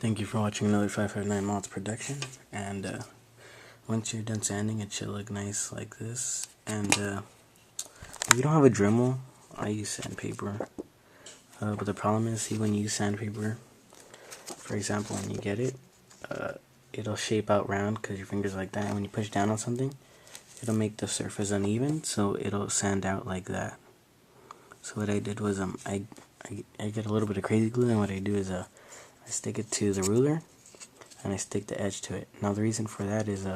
Thank you for watching another 559 Mods production, and once you're done sanding, it should look nice like this. And if you don't have a Dremel, I use sandpaper, but the problem is, see, when you use sandpaper, for example, when you get it, it'll shape out round because your fingers like that, and when you push down on something, it'll make the surface uneven, so it'll sand out like that. So what I did was I get a little bit of crazy glue, and what I do is I stick it to the ruler and I stick the edge to it. Now the reason for that is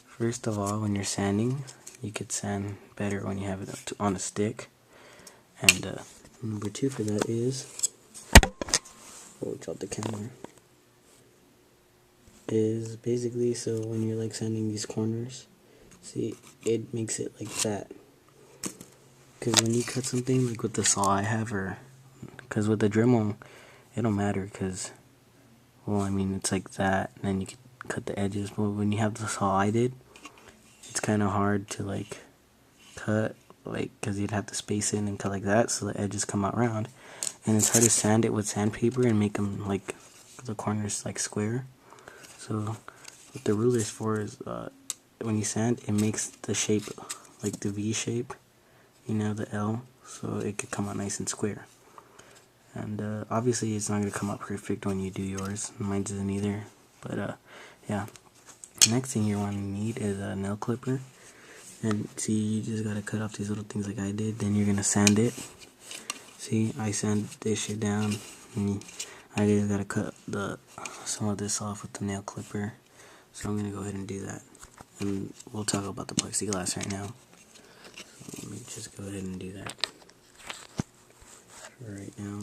first of all, when you're sanding, you could sand better when you have it on a stick. And number two for that is, drop the camera, is basically, so when you're like sanding these corners, see, it makes it like that. Because when you cut something like with the saw I have, or because with the Dremel it don't matter, because, well, I mean, it's like that, and then you can cut the edges. But when you have the saw I did, it's kind of hard to like cut, like, because you'd have to space it and cut like that, so the edges come out round, and it's hard to sand it with sandpaper and make them like the corners like square. So what the ruler is for is when you sand, it makes the shape like the V shape, you know, the L, so it could come out nice and square. And obviously it's not going to come out perfect when you do yours. Mine doesn't either. But yeah. Next thing you're going to need is a nail clipper. And see, you just got to cut off these little things like I did. Then you're going to sand it. See, I sand this shit down. And I just got to cut some of this off with the nail clipper. So I'm going to go ahead and do that. And we'll talk about the plexiglass right now. So let me just go ahead and do that for right now.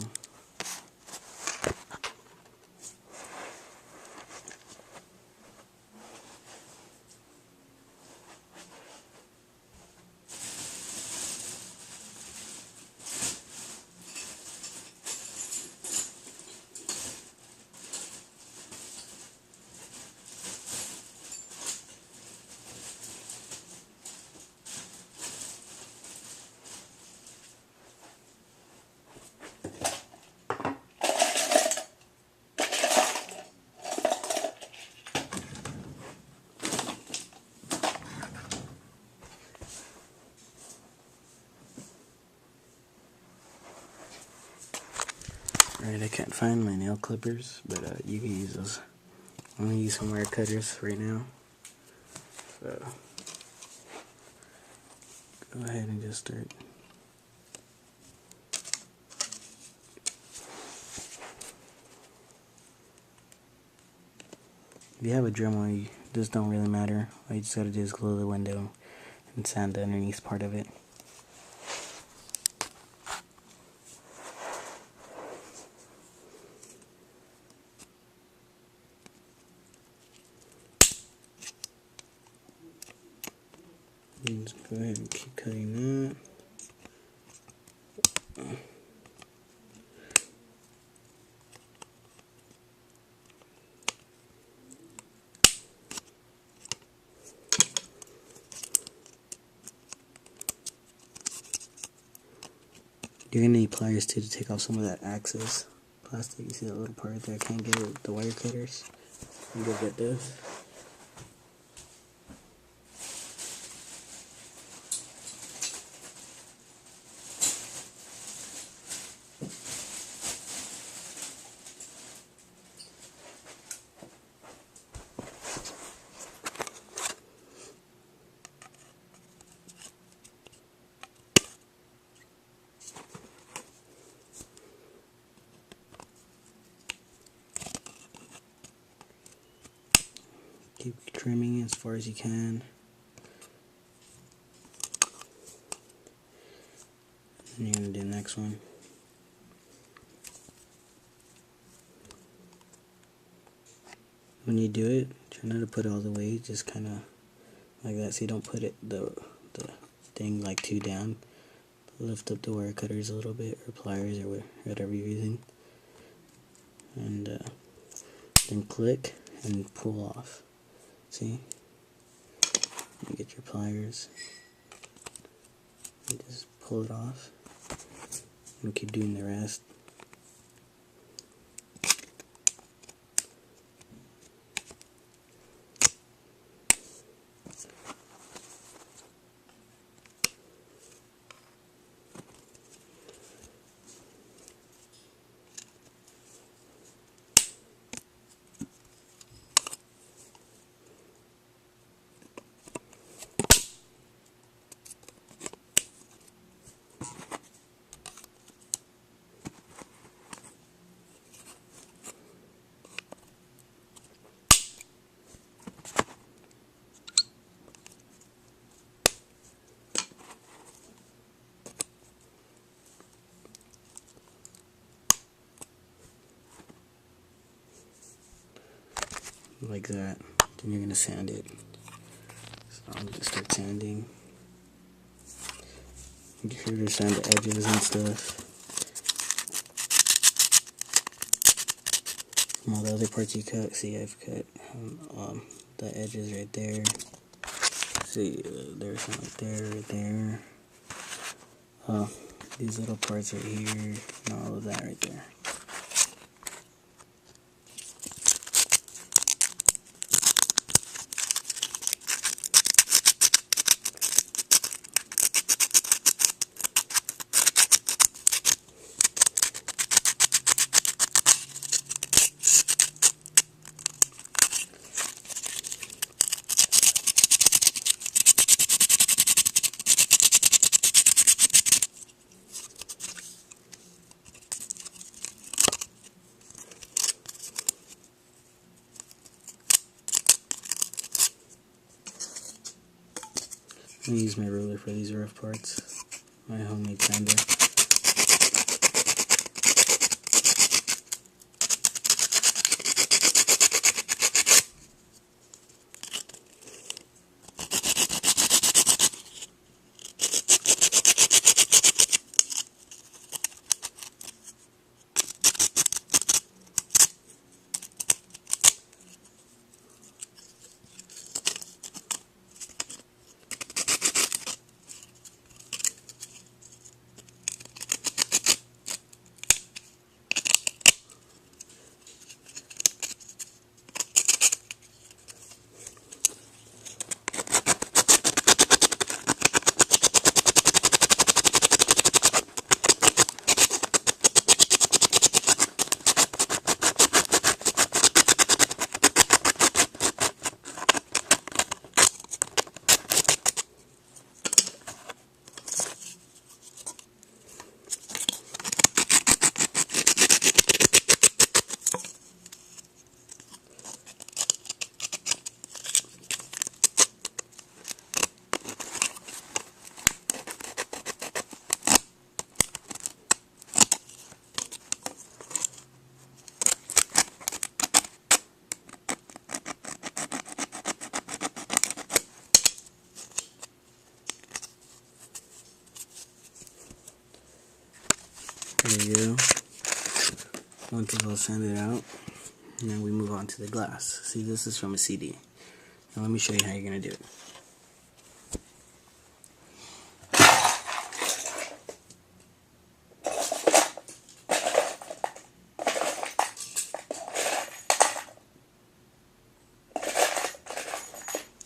Alright, I can't find my nail clippers, but you can use those. I'm going to use some wire cutters right now. So, go ahead and just start. If you have a Dremel, this don't really matter. All you just got to do is glue the window and sand the underneath part of it. And just go ahead and keep cutting that. You're going to need pliers too to take off some of that excess plastic. You see that little part there? I can't get it with the wire cutters. You go get this. Keep trimming as far as you can. And you're going to do the next one. When you do it, try not to put it all the way, just kind of like that, so you don't put it the thing like too down. Lift up the wire cutters a little bit, or pliers, or whatever you're using. And then click and pull off. See? You get your pliers. You just pull it off. And keep doing the rest. like that. Then you're gonna sand it. So I'm gonna start sanding. Make sure to sand the edges and stuff. From all the other parts you cut, see I've cut the edges right there. See, there's some right there. These little parts right here, and all of that right there. I'm gonna use my ruler for these rough parts. My homemade sander. There you go. Once it's all sanded out, and then we move on to the glass. See, this is from a CD. Now let me show you how you're gonna do it.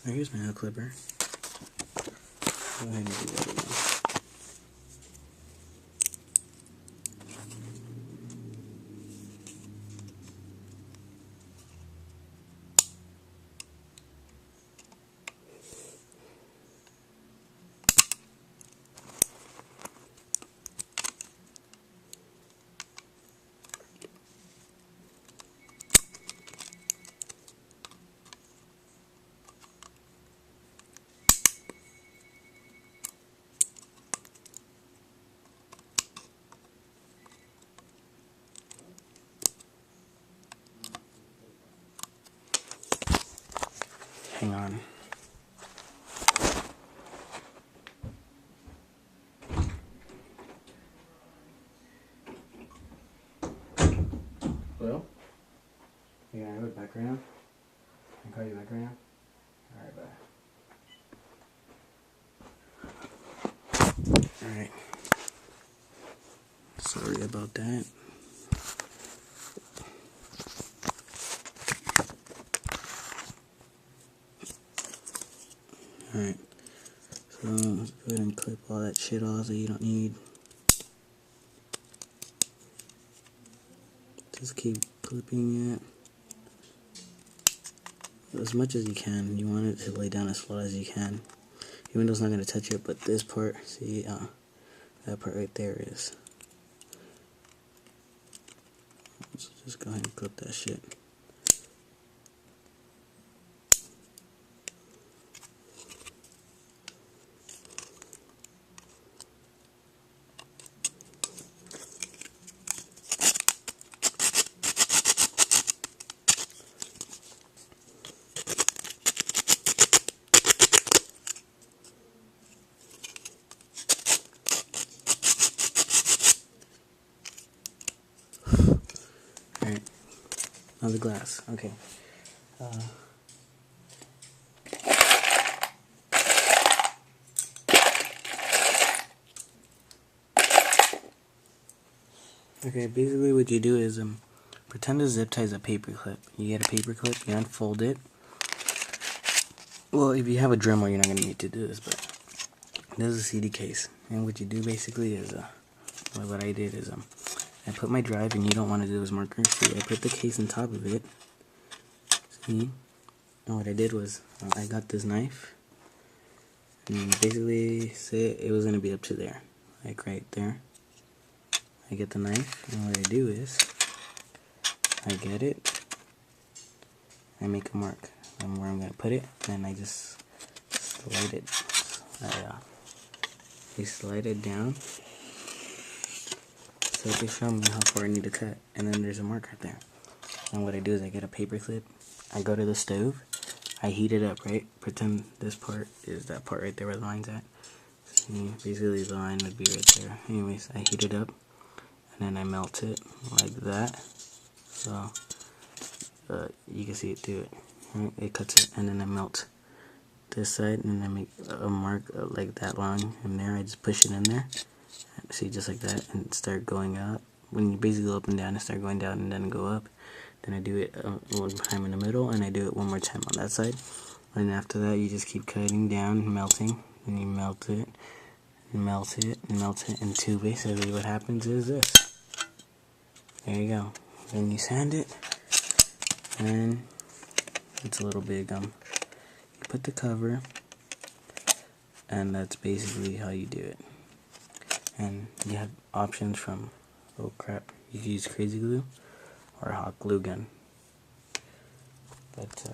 Now here's my nail clipper. Go ahead and do that again. Hang on. Hello? You gonna have it back right now? Can I call you back right now? Alright, bye. Alright. Sorry about that. Alright. So let's go ahead and clip all that shit off that you don't need. Just keep clipping it as much as you can. You want it to lay down as flat as you can, even though it's not going to touch it. But this part, see, that part right there is. So just go ahead and clip that shit. Oh, the glass. Okay. Okay, basically what you do is pretend a zip tie is a paper clip. You get a paper clip, you unfold it. Well, if you have a Dremel, you're not going to need to do this, but this is a CD case. And what you do basically is, what I did is, I put my drive, and you don't want to do this marker. See, I put the case on top of it. See? And what I did was, I got this knife, and basically, say it was going to be up to there. Like right there. I get the knife, and what I do is, I get it, I make a mark on where I'm going to put it, and I just slide it. I slide it down, so it can show me how far I need to cut, and then there's a mark right there. And what I do is I get a paper clip, I go to the stove, I heat it up, right? Pretend this part is that part right there where the line's at. See, basically the line would be right there. Anyways, I heat it up, and then I melt it like that. So you can see it do it. Right? It cuts it, and then I melt this side, and then I make a mark like that line in there. I just push it in there. See, just like that, and start going up. When you basically go up and down, and start going down and then go up. Then I do it one time in the middle, and I do it one more time on that side. And after that, you just keep cutting down, melting, and you melt it, and melt it, and melt it until basically what happens is this. There you go. Then you sand it, and it's a little big. You put the cover, and that's basically how you do it. And you have options from, oh crap, you can use crazy glue or a hot glue gun. But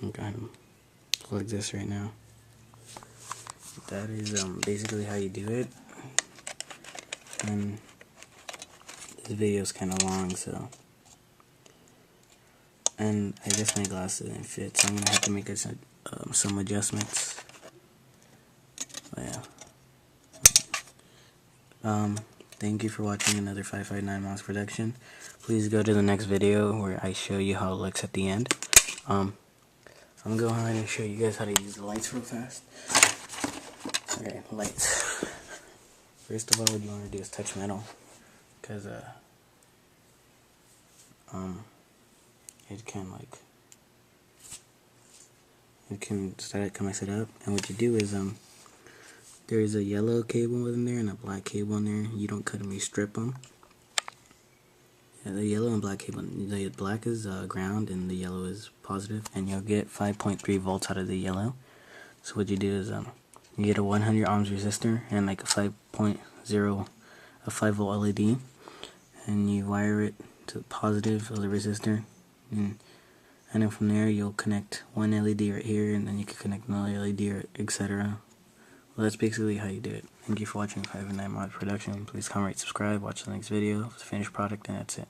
I'm going to plug this right now. That is basically how you do it. And this video is kind of long, so. And I guess my glass didn't fit, so I'm going to have to make some adjustments. But yeah. Thank you for watching another 559 Mouse production. Please go to the next video where I show you how it looks at the end. I'm going to go ahead and show you guys how to use the lights real fast. Okay, lights. First of all, what you want to do is touch metal, because it can mess it up. And what you do is there is a yellow cable in there and a black cable in there. You don't cut them, you strip them. Yeah, the yellow and black cable. The black is ground and the yellow is positive, and you'll get 5.3 volts out of the yellow. So what you do is you get a 100 ohms resistor and like a 5 volt LED, and you wire it to the positive of the resistor, and then from there you'll connect one LED right here, and then you can connect another LED, or etc. Well, that's basically how you do it. Thank you for watching 559 Mods production. Please comment, rate, subscribe, watch the next video. It's a finished product, and that's it.